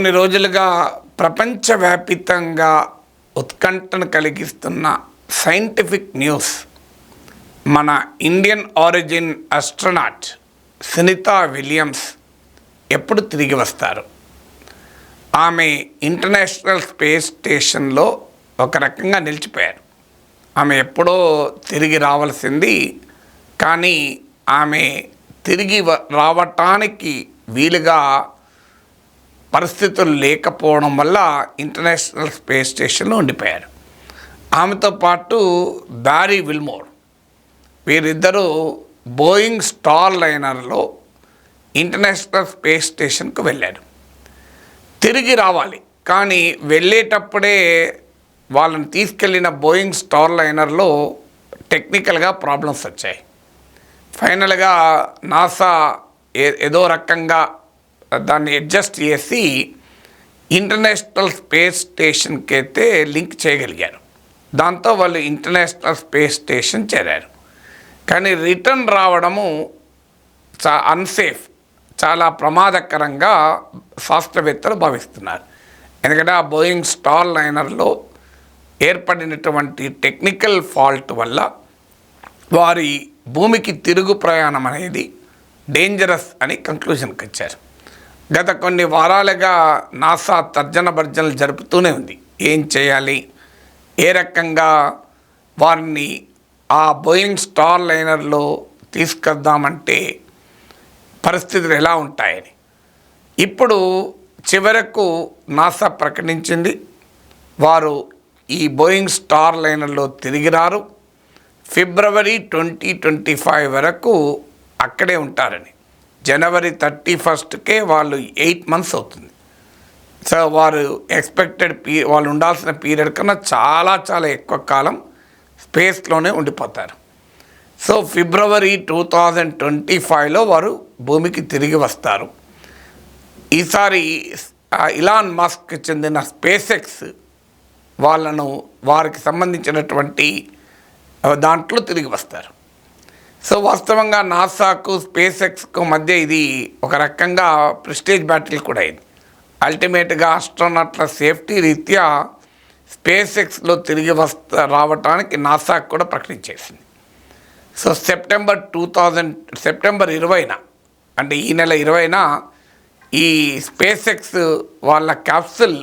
కొన్ని రోజులుగా ప్రపంచవ్యాపితంగా ఉత్కంఠను కలిగిస్తున్న సైంటిఫిక్ న్యూస్ మన Indian origin astronaut Sunita Williams ఎప్పుడు తిరిగి వస్తారు? ఆమె ఇంటర్నేషనల్ స్పేస్ స్టేషన్లో ఒక రకంగా నిలిచిపోయారు. ఆమె ఎప్పుడో తిరిగి రావాల్సింది, కానీ ఆమె తిరిగి రావటానికి వీలుగా పరిస్థితులు లేకపోవడం వల్ల ఇంటర్నేషనల్ స్పేస్ స్టేషన్లో ఉండిపోయారు. ఆమెతో పాటు బ్యారీ విల్మోర్, వీరిద్దరూ బోయింగ్ స్టార్ లైనర్లో ఇంటర్నేషనల్ స్పేస్ స్టేషన్కు వెళ్ళారు. తిరిగి రావాలి, కానీ వెళ్ళేటప్పుడే వాళ్ళని తీసుకెళ్ళిన బోయింగ్ స్టార్ లైనర్లో టెక్నికల్గా ప్రాబ్లమ్స్ వచ్చాయి. ఫైనల్గా నాసా ఏదో రకంగా దాన్ని అడ్జస్ట్ చేసి ఇంటర్నేషనల్ స్పేస్ స్టేషన్కి అయితే లింక్ చేయగలిగారు. దాంతో వాళ్ళు ఇంటర్నేషనల్ స్పేస్ స్టేషన్ చేరారు. కానీ రిటర్న్ రావడము అన్సేఫ్, చాలా ప్రమాదకరంగా శాస్త్రవేత్తలు భావిస్తున్నారు. ఎందుకంటే ఆ బోయింగ్ స్టార్ లైనర్లో ఏర్పడినటువంటి టెక్నికల్ ఫాల్ట్ వల్ల వారి భూమికి తిరుగు ప్రయాణం అనేది డేంజరస్ అని కంక్లూజన్కి వచ్చారు. గత కొన్ని వారాలుగా నాసా తర్జన భర్జనలు జరుపుతూనే ఉంది. ఏం చేయాలి, ఏ రకంగా వారిని ఆ బోయింగ్ స్టార్ లైనర్లో తీసుకొద్దామంటే పరిస్థితులు ఎలా ఉంటాయని. ఇప్పుడు చివరకు నాసా ప్రకటించింది, వారు ఈ బోయింగ్ స్టార్ లైనర్లో తిరిగి రారు, ఫిబ్రవరి 2025 వరకు అక్కడే ఉంటారని. జనవరి 31కే వాళ్ళు 8 months అవుతుంది. సో వారు ఎక్స్పెక్టెడ్ వాళ్ళు ఉండాల్సిన పీరియడ్ కన్నా చాలా చాలా ఎక్కువ కాలం స్పేస్లోనే ఉండిపోతారు. సో ఫిబ్రవరి 2025లో వారు భూమికి తిరిగి వస్తారు. ఈసారి ఇలాన్ మస్క్ చెందిన స్పేస్ ఎక్స్ వారికి సంబంధించినటువంటి దాంట్లో తిరిగి వస్తారు. సో వాస్తవంగా నాసాకు స్పేస్ ఎక్స్కు మధ్య ఇది ఒక రకంగా ప్రెస్టేజ్ బ్యాటిల్ కూడా అయింది. అల్టిమేట్గా ఆస్ట్రోనాట్ల సేఫ్టీ రీత్యా స్పేస్ ఎక్స్లో తిరిగి రావటానికి నాసాకు కూడా ప్రకటించేసింది. సో సెప్టెంబర్ 20న అంటే ఈ నెల 20న ఈ స్పేస్ ఎక్స్ వాళ్ళ క్యాప్సుల్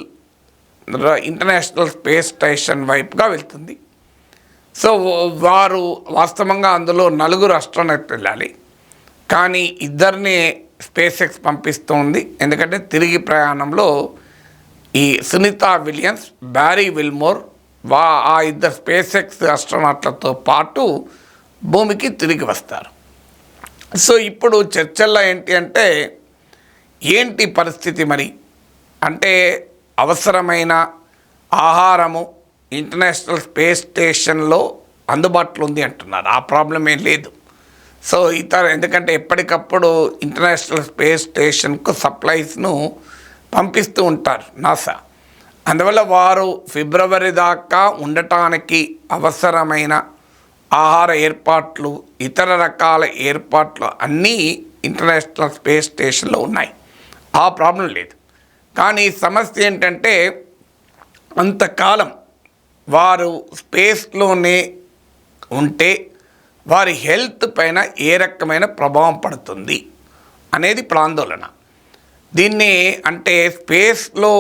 ఇంటర్నేషనల్ స్పేస్ స్టేషన్ వైపుగా వెళ్తుంది. సో వారు వాస్తవంగా అందులో 4 ఆస్ట్రోనాట్ వెళ్ళాలి, కానీ 2 స్పేస్ ఎక్స్ పంపిస్తుంది. ఎందుకంటే తిరిగి ప్రయాణంలో ఈ సునీతా విలియమ్స్, బ్యారీ విల్మోర్ ఆ 2 స్పేస్ ఎక్స్ ఆస్ట్రోనాట్లతో పాటు భూమికి తిరిగి వస్తారు. సో ఇప్పుడు చర్చల్లో ఏంటి పరిస్థితి మరి అంటే, అవసరమైన ఆహారము ఇంటర్నేషనల్ స్పేస్ స్టేషన్లో అందుబాటులో ఉంది అంటున్నారు. ఆ ప్రాబ్లం ఏం లేదు. సో ఎందుకంటే ఎప్పటికప్పుడు ఇంటర్నేషనల్ స్పేస్ స్టేషన్కు సప్లైస్ను పంపిస్తూ ఉంటారు నాసా. అందువల్ల వారు ఫిబ్రవరి దాకా ఉండటానికి అవసరమైన ఆహార ఏర్పాట్లు, ఇతర రకాల ఏర్పాట్లు అన్నీ ఇంటర్నేషనల్ స్పేస్ స్టేషన్లో ఉన్నాయి. ఆ ప్రాబ్లం లేదు. కానీ సమస్య ఏంటంటే, అంతకాలం వారు స్పేస్లోనే ఉంటే వారి హెల్త్ పైన ఏ రకమైన ప్రభావం పడుతుంది అనేది ఇప్పుడు ఆందోళన. దీన్ని అంటే స్పేస్లో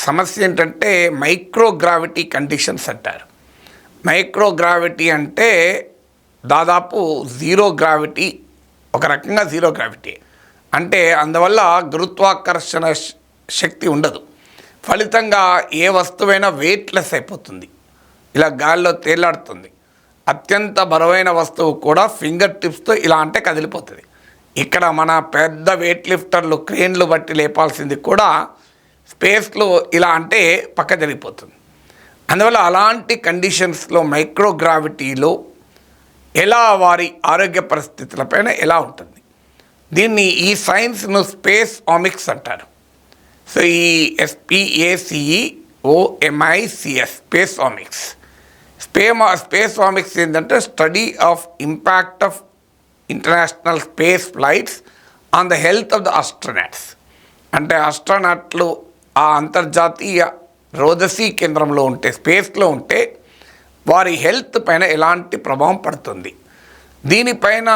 సమస్య ఏంటంటే మైక్రోగ్రావిటీ కండిషన్స్ అంటారు. మైక్రోగ్రావిటీ అంటే దాదాపు జీరో గ్రావిటీ, ఒక రకంగా జీరో గ్రావిటీ అంటే అందువల్ల గురుత్వాకర్షణ శక్తి ఉండదు. ఫలితంగా ఏ వస్తువైనా వెయిట్లెస్ అయిపోతుంది, ఇలా గాల్లో తేలాడుతుంది. అత్యంత బరువైన వస్తువు కూడా ఫింగర్ టిప్స్తో ఇలా అంటే కదిలిపోతుంది. ఇక్కడ మన పెద్ద వెయిట్ లిఫ్టర్లు, క్రేన్లు బట్టి లేపాల్సింది కూడా స్పేస్లో ఇలా అంటే పక్క జరిగిపోతుంది. అందువల్ల అలాంటి కండిషన్స్లో మైక్రోగ్రావిటీలో ఎలా వారి ఆరోగ్య పరిస్థితులపైన ఎలా ఉంటుంది, దీన్ని ఈ సైన్స్ను స్పేస్ ఆమిక్స్ అంటారు. సో ఈ SPACEOMICS స్పేస్ ఆమిక్స్. స్పేస్ ఆమిక్స్ ఏంటంటే study of impact of international space flights on the health of the astronauts. అంటే ఆస్ట్రోనాట్లు ఆ అంతర్జాతీయ రోదసీ కేంద్రంలో ఉంటే, స్పేస్లో ఉంటే వారి హెల్త్ పైన ఎలాంటి ప్రభావం పడుతుంది, దీనిపైన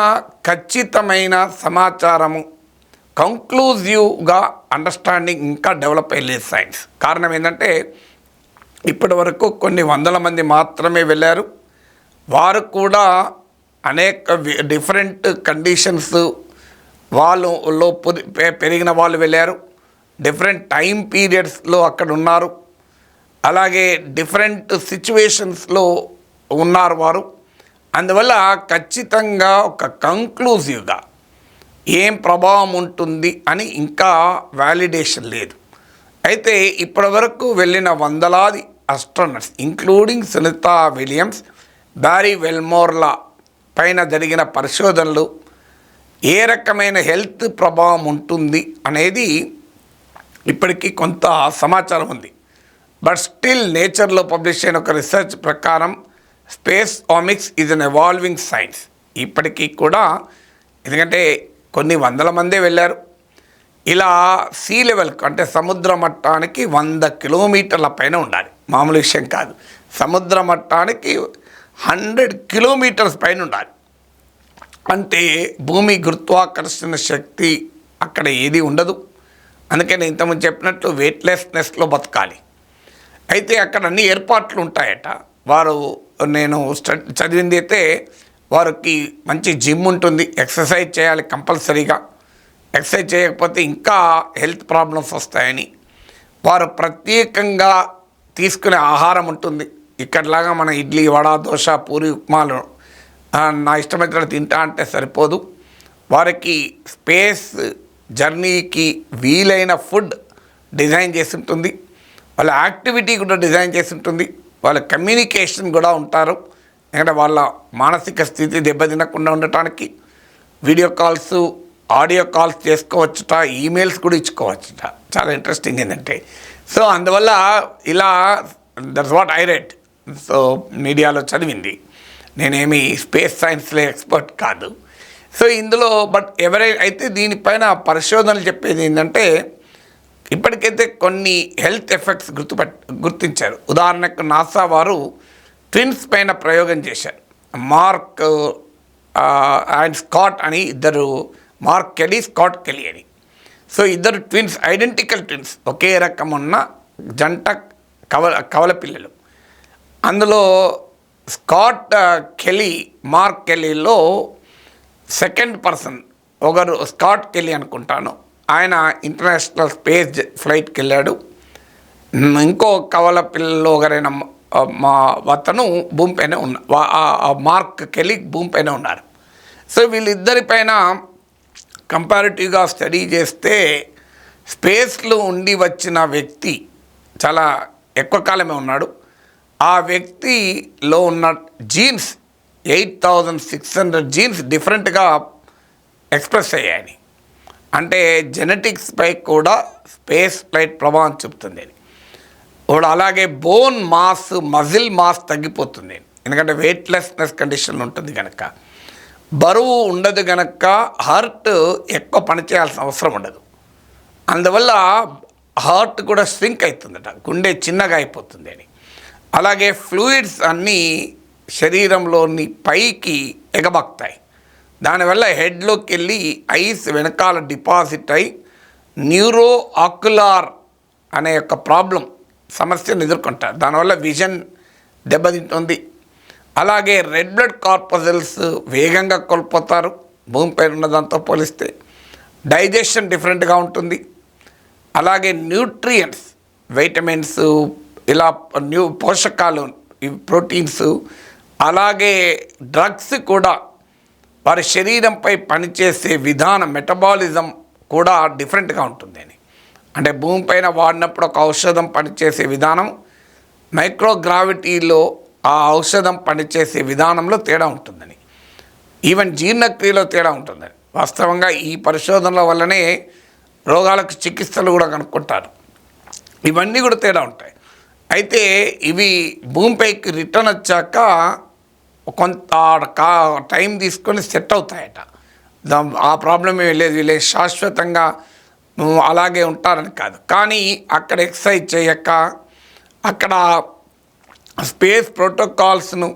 ఖచ్చితమైన సమాచారము, కంక్లూజివ్గా అండర్స్టాండింగ్ ఇంకా డెవలప్ అయ్యలేదు సైన్స్. కారణం ఏంటంటే ఇప్పటి వరకు కొన్ని వందల మంది మాత్రమే వెళ్ళారు. వారు కూడా అనేక డిఫరెంట్ కండిషన్స్ వాళ్ళలో పెరిగిన వాళ్ళు వెళ్ళారు. డిఫరెంట్ టైం పీరియడ్స్లో అక్కడ ఉన్నారు. అలాగే డిఫరెంట్ సిచ్యువేషన్స్లో ఉన్నారు వారు. అందువల్ల ఖచ్చితంగా ఒక కంక్లూజివ్గా ఏం ప్రభావం ఉంటుంది అని ఇంకా వ్యాలిడేషన్ లేదు. అయితే ఇప్పటివరకు వెళ్ళిన వందలాది astronauts including Sunita Williams, Barry వెల్మోర్ల పైన జరిగిన పరిశోధనలు ఏ రకమైన హెల్త్ ప్రభావం ఉంటుంది అనేది ఇప్పటికీ కొంత సమాచారం ఉంది. బట్ స్టిల్ నేచర్లో పబ్లిష్ అయిన ఒక రీసెర్చ్ ప్రకారం space omics is an evolving science. ఇప్పటికీ కూడా, ఎందుకంటే కొన్ని వందల మందే వెళ్ళారు. ఇలా సీ లెవెల్కి అంటే సముద్ర మట్టానికి 100 కిలోమీటర్ల పైన ఉండాలి, మామూలు విషయం కాదు. సముద్ర మట్టానికి 100 కిలోమీటర్స్ పైన ఉండాలి. అంటే భూమి గురుత్వాకర్షణ శక్తి అక్కడ ఏది ఉండదు. అందుకే నేను ఇంతకుముందు చెప్పినట్లు వెయిట్లెస్నెస్లో బతకాలి. అయితే అక్కడ అన్ని ఏర్పాట్లు ఉంటాయట. వారు నేను చదివింది అయితే వారికి మంచి జిమ్ ఉంటుంది, ఎక్సర్సైజ్ చేయాలి కంపల్సరీగా. ఎక్సర్సైజ్ చేయకపోతే ఇంకా హెల్త్ ప్రాబ్లమ్స్ వస్తాయని వారు ప్రత్యేకంగా తీసుకునే ఆహారం ఉంటుంది. ఇక్కడలాగా మన ఇడ్లీ, వడ, దోశ, పూరి, ఉప్మాలు నా ఇష్టమైతే తింటా అంటే సరిపోదు. వారికి స్పేస్ జర్నీకి వీలైన ఫుడ్ డిజైన్ చేసి ఉంటుంది. వాళ్ళ యాక్టివిటీ కూడా డిజైన్ చేసి ఉంటుంది. వాళ్ళ కమ్యూనికేషన్ కూడా ఉంటారు. ఎందుకంటే వాళ్ళ మానసిక స్థితి దెబ్బతినకుండా ఉండటానికి వీడియో కాల్స్, ఆడియో కాల్స్ చేసుకోవచ్చుట, ఈమెయిల్స్ కూడా ఇచ్చుకోవచ్చుట. చాలా ఇంట్రెస్టింగ్ ఏంటంటే, సో అందువల్ల ఇలా that's what I read. So మీడియాలో చదివింది, నేనేమి స్పేస్ సైన్స్లో ఎక్స్పర్ట్ కాదు. సో ఇందులో బట్ ఎవరైతే దీనిపైన పరిశోధనలు చెప్పేది ఏంటంటే, ఇప్పటికైతే కొన్ని హెల్త్ ఎఫెక్ట్స్ గుర్తించారు. ఉదాహరణకు నాసా వారు ట్విన్స్ పైన ప్రయోగం చేశారు. మార్క్ అండ్ స్కాట్ అని ఇద్దరు, మార్క్ కెలీ, స్కాట్ కెలీ అని. సో ఇద్దరు ట్విన్స్, ఐడెంటికల్ ట్విన్స్, ఒకే రకం ఉన్న జంట కవల పిల్లలు. అందులో స్కాట్ కెలీ, మార్క్ కెలీలో సెకండ్ పర్సన్ ఒకరు స్కాట్ కెలీ అనుకుంటాను, ఆయన ఇంటర్నేషనల్ స్పేస్ ఫ్లైట్కి వెళ్ళాడు. ఇంకో కవల పిల్లలు ఒకరైన మా అతను భూమిపైన మార్క్ కెలీ భూమిపైన ఉన్నారు. సో వీళ్ళిద్దరిపైన కంపారిటివ్గా స్టడీ చేస్తే స్పేస్లో ఉండి వచ్చిన వ్యక్తి చాలా ఎక్కువ కాలమే ఉన్నాడు. ఆ వ్యక్తిలో ఉన్న జీన్స్ 8600 జీన్స్ డిఫరెంట్గా ఎక్స్ప్రెస్ అయ్యాయని, అంటే జెనెటిక్స్పై కూడా స్పేస్ ఫ్లైట్ ప్రభావం చూపుతుంది అని. ఇప్పుడు అలాగే బోన్ మాస్, మజిల్ మాస్ తగ్గిపోతుంది, ఎందుకంటే వెయిట్లెస్నెస్ కండిషన్ ఉంటుంది కనుక. బరువు ఉండదు కనుక హార్ట్ ఎక్కువ పనిచేయాల్సిన అవసరం ఉండదు. అందువల్ల హార్ట్ కూడా స్ట్రింక్ అవుతుందట, గుండె చిన్నగా అయిపోతుంది అని. అలాగే ఫ్లూయిడ్స్ అన్నీ శరీరంలోని పైకి ఎగబాక్తాయి. దానివల్ల హెడ్లోకి వెళ్ళి ఐస్ వెనకాల డిపాజిట్ అయి న్యూరో ఆక్యులార్ అనే యొక్క సమస్యను ఎదుర్కొంటారు. దానివల్ల విజన్ దెబ్బతింటుంది. అలాగే రెడ్ బ్లడ్ కార్పసల్స్ వేగంగా కోల్పోతారు భూమిపై ఉన్న దాంతో పోలిస్తే. డైజెషన్ డిఫరెంట్గా ఉంటుంది. అలాగే న్యూట్రియంట్స్, వైటమిన్స్, ఇలా పోషకాలు, ప్రోటీన్స్, అలాగే డ్రగ్స్ కూడా వారి శరీరంపై పనిచేసే విధానం, మెటబాలిజం కూడా డిఫరెంట్గా ఉంటుంది అని. అంటే భూమిపైన వాడినప్పుడు ఒక ఔషధం పనిచేసే విధానం, మైక్రోగ్రావిటీలో ఆ ఔషధం పనిచేసే విధానంలో తేడా ఉంటుందని, ఈవెన్ జీర్ణక్రియలో తేడా ఉంటుందని. వాస్తవంగా ఈ పరిశోధనల వల్లనే రోగాలకు చికిత్సలు కూడా కనుక్కుంటారు. ఇవన్నీ కూడా తేడా ఉంటాయి. అయితే ఇవి భూమిపైకి రిటర్న్ వచ్చాక కొంత టైం తీసుకొని సెట్ అవుతాయట. ఆ ప్రాబ్లం ఏమీ లేదు. వీళ్ళే శాశ్వతంగా నువ్వు అలాగే ఉంటారని కాదు, కానీ అక్కడ ఎక్సర్సైజ్ చేయక అక్కడ స్పేస్ ప్రోటోకాల్స్ను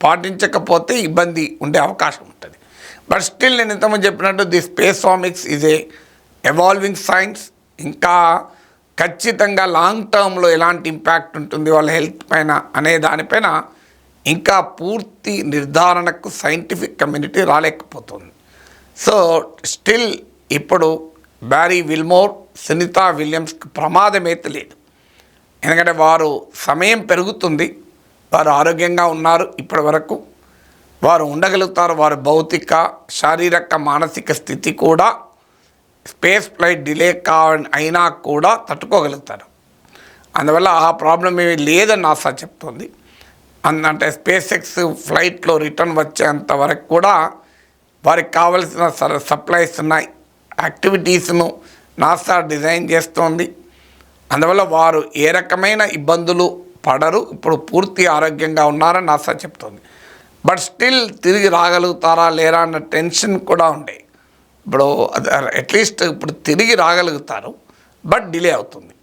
పాటించకపోతే ఇబ్బంది ఉండే అవకాశం ఉంటుంది. బట్ స్టిల్ నేను ఇంతకుముందు చెప్పినట్టు the space omics is a evolving science. ఇంకా ఖచ్చితంగా లాంగ్ టర్మ్లో ఎలాంటి ఇంపాక్ట్ ఉంటుంది వాళ్ళ హెల్త్ పైన అనే దానిపైన ఇంకా పూర్తి నిర్ధారణకు సైంటిఫిక్ కమ్యూనిటీ రాలేకపోతుంది. సో స్టిల్ ఇప్పుడు బ్యారీ విల్మోర్, సునీతా విలియమ్స్కి ప్రమాదం అయితే లేదు. ఎందుకంటే వారు సమయం పెరుగుతుంది, వారు ఆరోగ్యంగా ఉన్నారు, ఇప్పటి వరకు వారు ఉండగలుగుతారు. వారి భౌతిక, శారీరక, మానసిక స్థితి కూడా స్పేస్ ఫ్లైట్ డిలే అయినా కూడా తట్టుకోగలుగుతారు. అందువల్ల ఆ ప్రాబ్లం ఏమీ లేదని నాసా చెప్తుంది. అంటే స్పేస్ ఎక్స్ ఫ్లైట్లో రిటర్న్ వచ్చేంత వరకు కూడా వారికి కావలసిన సప్లైస్ ఉన్నాయి, యాక్టివిటీస్ను నాసా డిజైన్ చేస్తోంది. అందువల్ల వారు ఏ రకమైన ఇబ్బందులు పడరు, ఇప్పుడు పూర్తి ఆరోగ్యంగా ఉన్నారని నాసా చెప్తోంది. బట్ స్టిల్ తిరిగి రాగలుగుతారా లేరా అన్న టెన్షన్ కూడా ఉండే. ఇప్పుడు అట్లీస్ట్ ఇప్పుడు తిరిగి రాగలుగుతారు, బట్ డిలే అవుతుంది.